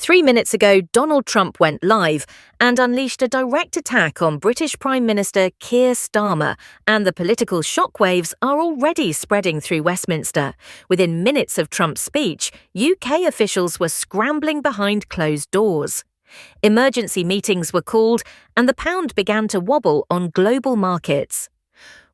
3 minutes ago, Donald Trump went live and unleashed a direct attack on British Prime Minister Keir Starmer, and the political shockwaves are already spreading through Westminster. Within minutes of Trump's speech, UK officials were scrambling behind closed doors. Emergency meetings were called, and the pound began to wobble on global markets.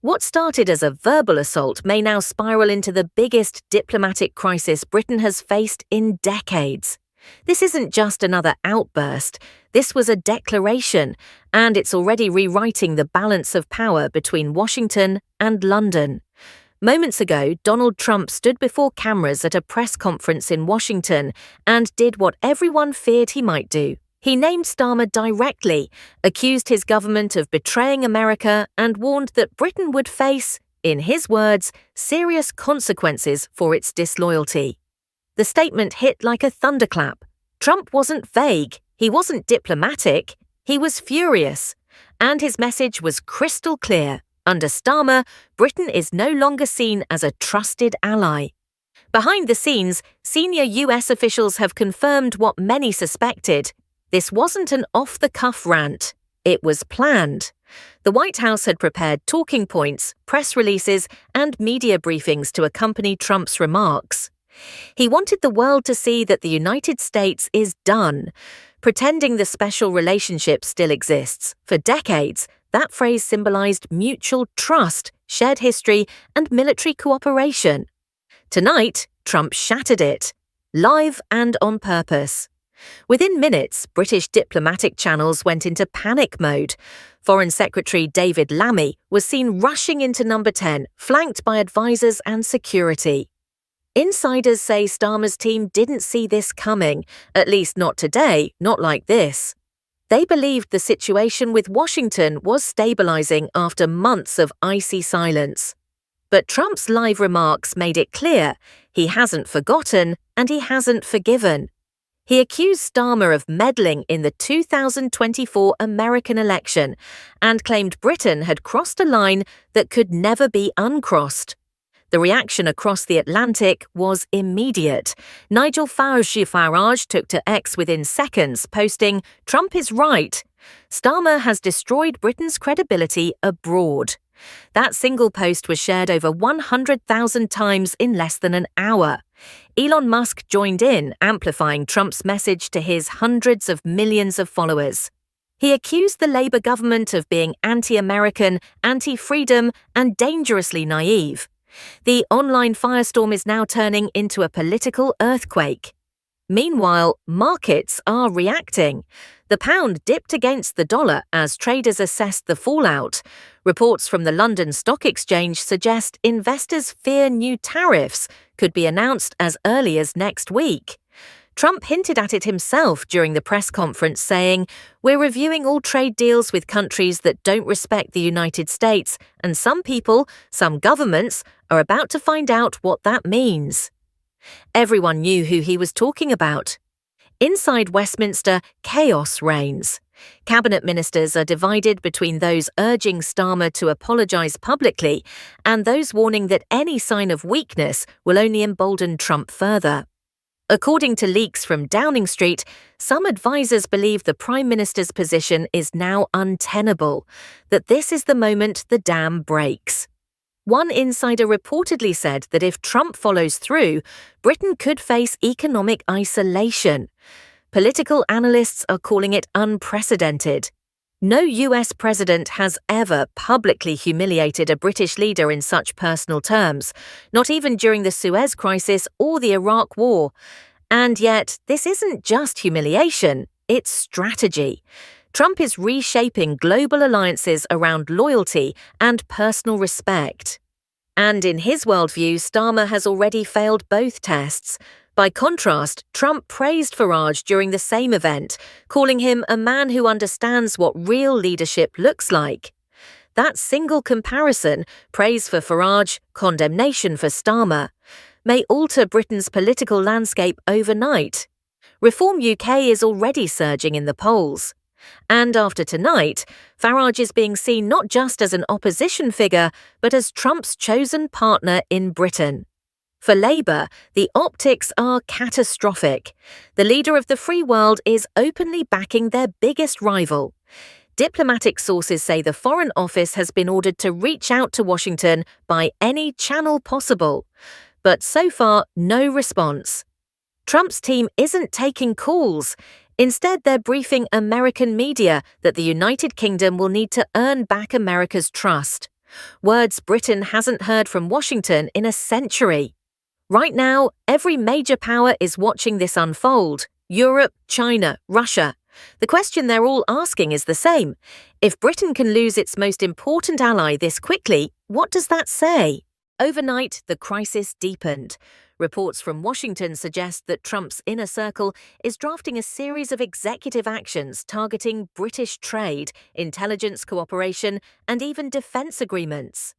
What started as a verbal assault may now spiral into the biggest diplomatic crisis Britain has faced in decades. This isn't just another outburst. This was a declaration, and it's already rewriting the balance of power between Washington and London. Moments ago, Donald Trump stood before cameras at a press conference in Washington and did what everyone feared he might do. He named Starmer directly, accused his government of betraying America, and warned that Britain would face, in his words, serious consequences for its disloyalty. The statement hit like a thunderclap. Trump wasn't vague, he wasn't diplomatic, he was furious. And his message was crystal clear. Under Starmer, Britain is no longer seen as a trusted ally. Behind the scenes, senior US officials have confirmed what many suspected. This wasn't an off-the-cuff rant. It was planned. The White House had prepared talking points, press releases, and media briefings to accompany Trump's remarks. He wanted the world to see that the United States is done, pretending the special relationship still exists. For decades, that phrase symbolized mutual trust, shared history, and military cooperation. Tonight, Trump shattered it, live and on purpose. Within minutes, British diplomatic channels went into panic mode. Foreign Secretary David Lammy was seen rushing into Number 10, flanked by advisors and security. Insiders say Starmer's team didn't see this coming, at least not today, not like this. They believed the situation with Washington was stabilizing after months of icy silence. But Trump's live remarks made it clear he hasn't forgotten and he hasn't forgiven. He accused Starmer of meddling in the 2024 American election and claimed Britain had crossed a line that could never be uncrossed. The reaction across the Atlantic was immediate. Nigel Farage took to X within seconds, posting, "Trump is right. Starmer has destroyed Britain's credibility abroad." That single post was shared over 100,000 times in less than an hour. Elon Musk joined in, amplifying Trump's message to his hundreds of millions of followers. He accused the Labour government of being anti-American, anti-freedom, and dangerously naive. The online firestorm is now turning into a political earthquake. Meanwhile, markets are reacting. The pound dipped against the dollar as traders assessed the fallout. Reports from the London Stock Exchange suggest investors fear new tariffs could be announced as early as next week. Trump hinted at it himself during the press conference, saying, "We're reviewing all trade deals with countries that don't respect the United States, and some people, some governments, are about to find out what that means." Everyone knew who he was talking about. Inside Westminster, chaos reigns. Cabinet ministers are divided between those urging Starmer to apologise publicly and those warning that any sign of weakness will only embolden Trump further. According to leaks from Downing Street, some advisers believe the Prime Minister's position is now untenable, that this is the moment the dam breaks. One insider reportedly said that if Trump follows through, Britain could face economic isolation. Political analysts are calling it unprecedented. No US president has ever publicly humiliated a British leader in such personal terms, not even during the Suez Crisis or the Iraq War. And yet, this isn't just humiliation, it's strategy. Trump is reshaping global alliances around loyalty and personal respect. And in his worldview, Starmer has already failed both tests. By contrast, Trump praised Farage during the same event, calling him a man who understands what real leadership looks like. That single comparison, praise for Farage, condemnation for Starmer, may alter Britain's political landscape overnight. Reform UK is already surging in the polls. And after tonight, Farage is being seen not just as an opposition figure, but as Trump's chosen partner in Britain. For Labour, the optics are catastrophic. The leader of the free world is openly backing their biggest rival. Diplomatic sources say the Foreign Office has been ordered to reach out to Washington by any channel possible. But so far, no response. Trump's team isn't taking calls. Instead, they're briefing American media that the United Kingdom will need to earn back America's trust. Words Britain hasn't heard from Washington in a century. Right now, every major power is watching this unfold: Europe, China, Russia. The question they're all asking is the same. If Britain can lose its most important ally this quickly, what does that say? Overnight, the crisis deepened. Reports from Washington suggest that Trump's inner circle is drafting a series of executive actions targeting British trade, intelligence cooperation, and even defense agreements.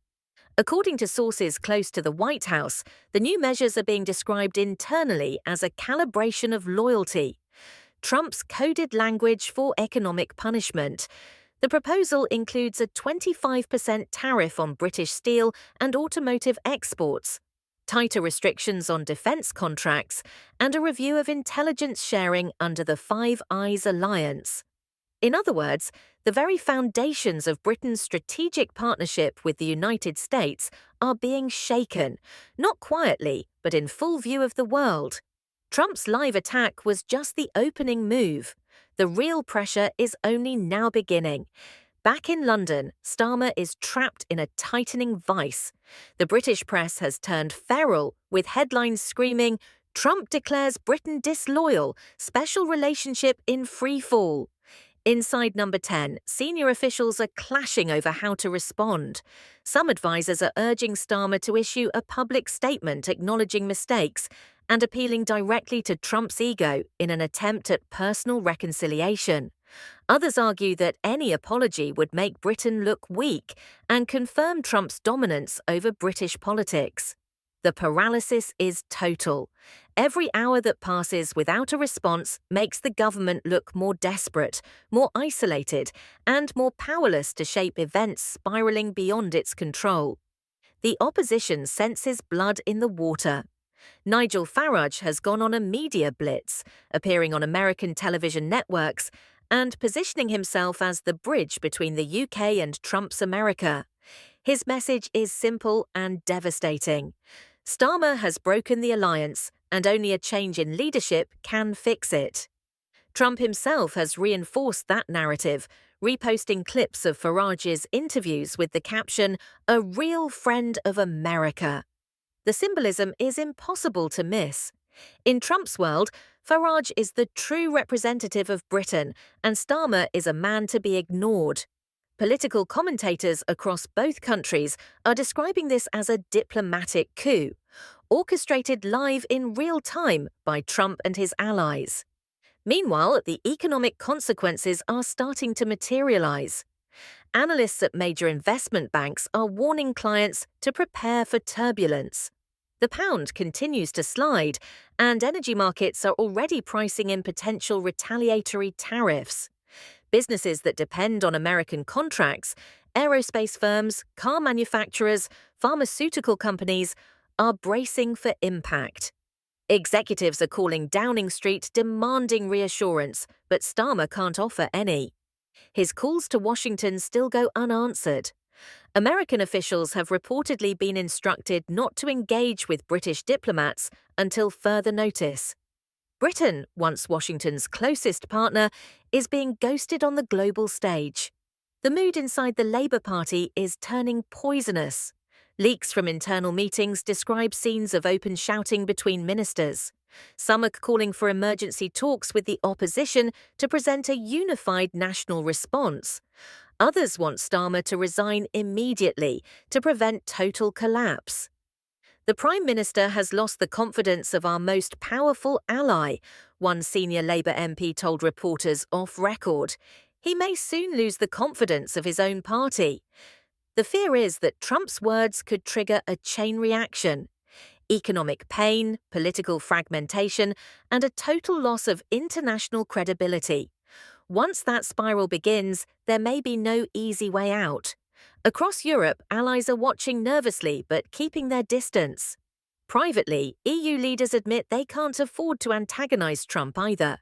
According to sources close to the White House, the new measures are being described internally as a calibration of loyalty. Trump's coded language for economic punishment. The proposal includes a 25% tariff on British steel and automotive exports, tighter restrictions on defense contracts, and a review of intelligence sharing under the Five Eyes alliance. In other words, the very foundations of Britain's strategic partnership with the United States are being shaken, not quietly, but in full view of the world. Trump's live attack was just the opening move. The real pressure is only now beginning. Back in London, Starmer is trapped in a tightening vice. The British press has turned feral, with headlines screaming, "Trump declares Britain disloyal, special relationship in free fall." Inside Number 10, senior officials are clashing over how to respond. Some advisers are urging Starmer to issue a public statement acknowledging mistakes and appealing directly to Trump's ego in an attempt at personal reconciliation. Others argue that any apology would make Britain look weak and confirm Trump's dominance over British politics. The paralysis is total. Every hour that passes without a response makes the government look more desperate, more isolated, and more powerless to shape events spiraling beyond its control. The opposition senses blood in the water. Nigel Farage has gone on a media blitz, appearing on American television networks and positioning himself as the bridge between the UK and Trump's America. His message is simple and devastating. Starmer has broken the alliance, and only a change in leadership can fix it. Trump himself has reinforced that narrative, reposting clips of Farage's interviews with the caption, "A real friend of America." The symbolism is impossible to miss. In Trump's world, Farage is the true representative of Britain, and Starmer is a man to be ignored. Political commentators across both countries are describing this as a diplomatic coup, orchestrated live in real time by Trump and his allies. Meanwhile, the economic consequences are starting to materialize. Analysts at major investment banks are warning clients to prepare for turbulence. The pound continues to slide, and energy markets are already pricing in potential retaliatory tariffs. Businesses that depend on American contracts, aerospace firms, car manufacturers, pharmaceutical companies, are bracing for impact. Executives are calling Downing Street demanding reassurance, but Starmer can't offer any. His calls to Washington still go unanswered. American officials have reportedly been instructed not to engage with British diplomats until further notice. Britain, once Washington's closest partner, is being ghosted on the global stage. The mood inside the Labour Party is turning poisonous. Leaks from internal meetings describe scenes of open shouting between ministers. Some are calling for emergency talks with the opposition to present a unified national response. Others want Starmer to resign immediately to prevent total collapse. The Prime Minister has lost the confidence of our most powerful ally, one senior Labour MP told reporters off record. He may soon lose the confidence of his own party. The fear is that Trump's words could trigger a chain reaction. Economic pain, political fragmentation, and a total loss of international credibility. Once that spiral begins, there may be no easy way out. Across Europe, allies are watching nervously but keeping their distance. Privately, EU leaders admit they can't afford to antagonize Trump either.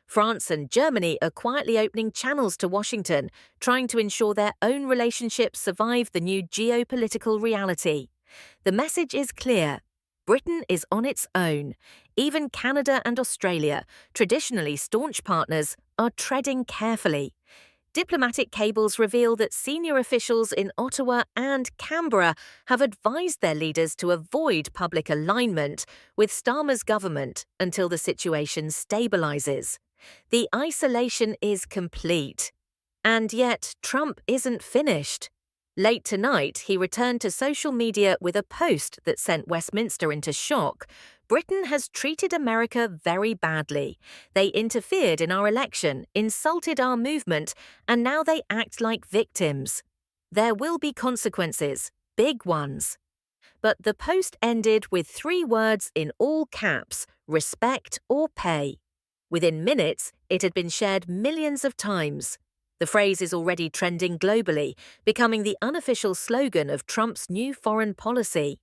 France and Germany are quietly opening channels to Washington, trying to ensure their own relationships survive the new geopolitical reality. The message is clear. Britain is on its own. Even Canada and Australia, traditionally staunch partners, are treading carefully. Diplomatic cables reveal that senior officials in Ottawa and Canberra have advised their leaders to avoid public alignment with Starmer's government until the situation stabilises. The isolation is complete. And yet, Trump isn't finished. Late tonight, he returned to social media with a post that sent Westminster into shock. Britain has treated America very badly. They interfered in our election, insulted our movement, and now they act like victims. There will be consequences, big ones. But the post ended with 3 words in all caps: respect or pay. Within minutes, it had been shared millions of times. The phrase is already trending globally, becoming the unofficial slogan of Trump's new foreign policy.